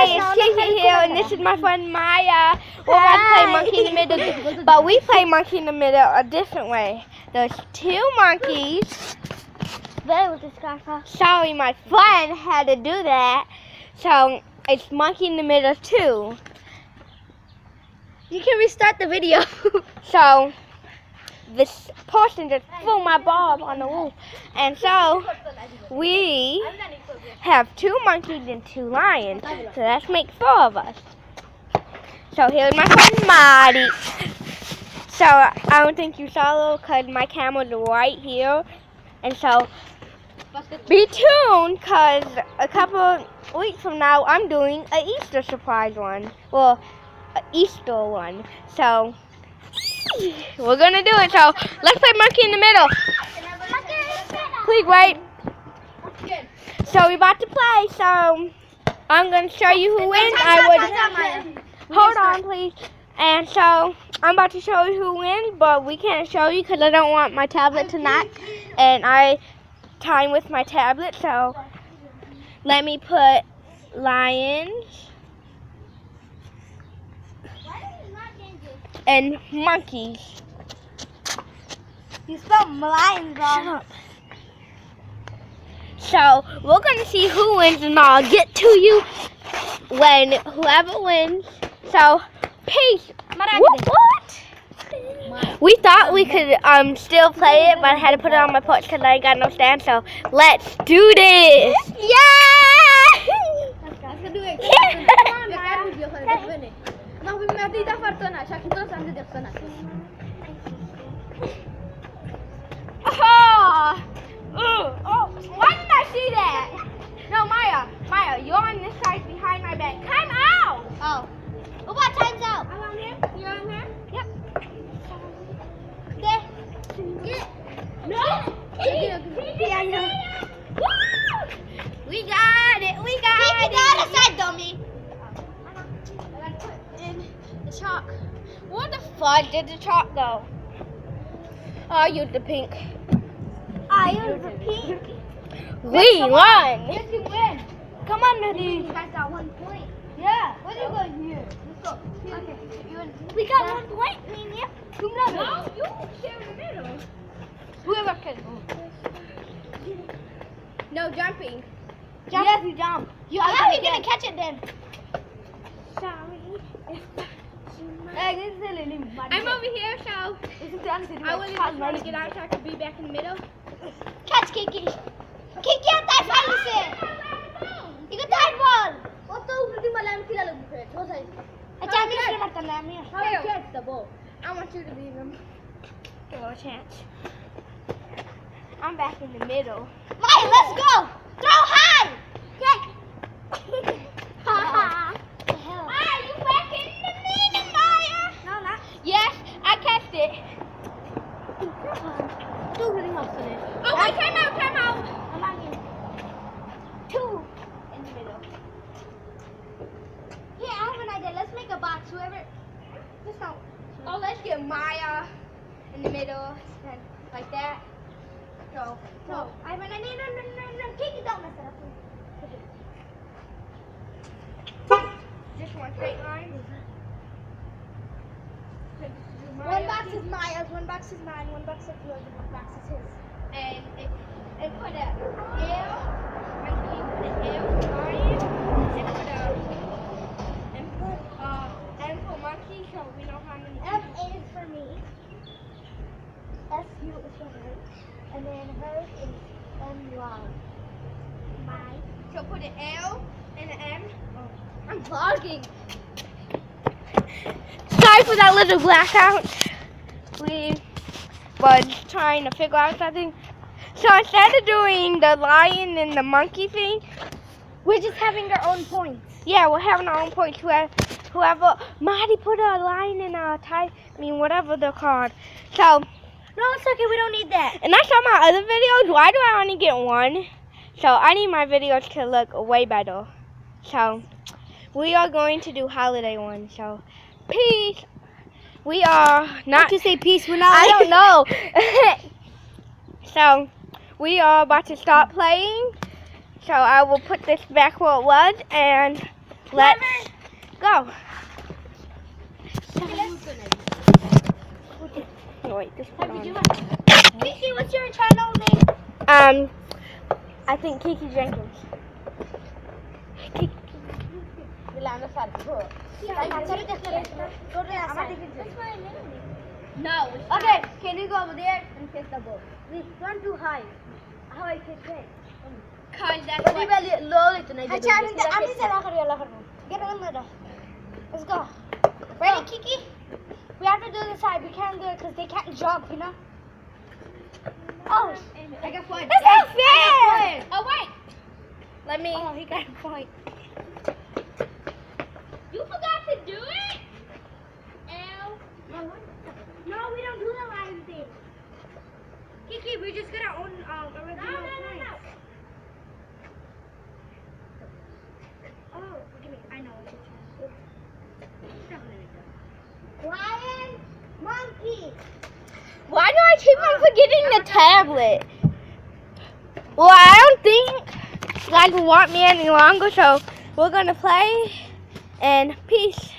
Hi, it's Kiki here, and this is my friend Maya. We're about to play Monkey in the Middle, but we play Monkey in the Middle a different way. There's two monkeys. Sorry, my friend had to do that. So, it's Monkey in the Middle 2. You can restart the video. So, this person just threw my bulb on the roof. And so, we have 2 monkeys and 2 lions. So let's make 4 of us. So here's my friend Marty. So I don't think you saw it because my camera's right here. And so be tuned because a couple weeks from now I'm doing an Easter surprise one. Well, an Easter one. So we're going to do it. So let's play Monkey in the Middle. Please wait. So we're about to play. So I'm going to show you who wins. Hold on, please. And so I'm about to show you who wins, but we can't show you because I don't want my tablet to knock. And I time with my tablet. So let me put lions and monkeys. You spelled lions wrong. So we're gonna see who wins, and I'll get to you when whoever wins. So peace. What? We thought we could still play it, but I had to put it on my porch because I ain't got no stand. So let's do this. Yeah! Why didn't I see that? No, Maya, you're on this side behind my back. Time out! Oh. What time's out? I'm on here. You're on here? Yep. There. No! Woo! We got it! We got it! The other side, dummy. I gotta put in the chalk. Where the fuck did the chalk go? Oh, I used the pink. I use the pink. We won! Yes, you win. Come on, Nadine. You guys got 1 point. Yeah. Where do you go here? Let's go. Okay. We got 1 point, me and you. No, you share in the middle. Whoever can. No jumping. Yes, you jump. How are you going to catch it then? I'm over here, so I was just trying to get out so I could be back in the middle. Catch Kiki. Kiki, ang tayo palisin. Ikaw tayo ball. What the hindi malam kilala mo pre. Josay. At kami na naman namin. How you catch the ball? I want you to be them. Give a chance. I'm back in the middle. Maya, let's go. Throw high. Okay. Maya, you back in the middle, Maya? No, not. Yes, I catched it. Two really helps in it. Oh, wait, time out. I'm on you. 2 in the middle. Yeah, I have an idea. Let's make a box. Whoever. Just don't. Oh, let's get Maya in the middle, and like that. So, No, I have an idea. No. Kiki, don't mess it up. just one straight line. One box is Maya's, 1 box is mine, 1 box is yours, and 1 box is his. And put a L, and put the L lion, and put M for monkey, so we know how many. M is for me. S-U is for her. And then hers is M-Y. Mine. So put an L and an M. I'm vlogging. Sorry for that little blackout. We was trying to figure out something. So instead of doing the lion and the monkey thing, We're just having our own points. yeah, we're having our own points. Whoever, Marty put a lion and a whatever they're called. So, No, it's okay. We don't need that. and I saw my other videos. Why do I only get 1? So I need my videos to look way better. So we are going to do holiday one. So peace. We are not. to say peace. We're not. I don't know. So we are about to start playing. So I will put this back where it was, and let's go. Oh, wait, this one on. Kiki, what's your channel name? I think Kiki Jenkins. Kiki. No. Okay, can you go over there and kick the ball? Please, don't too high. How I kick it? Kind that's what. Get on there. Let's go. Ready, Kiki? We have to do this side. We can't do it because they can't jump, you know? Oh, I got point. That's not fair. Oh, wait. Let me. Oh, he got a point. You forgot to do it? Ow. No, we don't do the line thing. Kiki, we just got our own original points. Oh, give me. I know what you're trying. Lion, monkey. Why do I keep on forgetting the tablet? Well, I don't think you guys will want me any longer, so we're gonna play. And peace.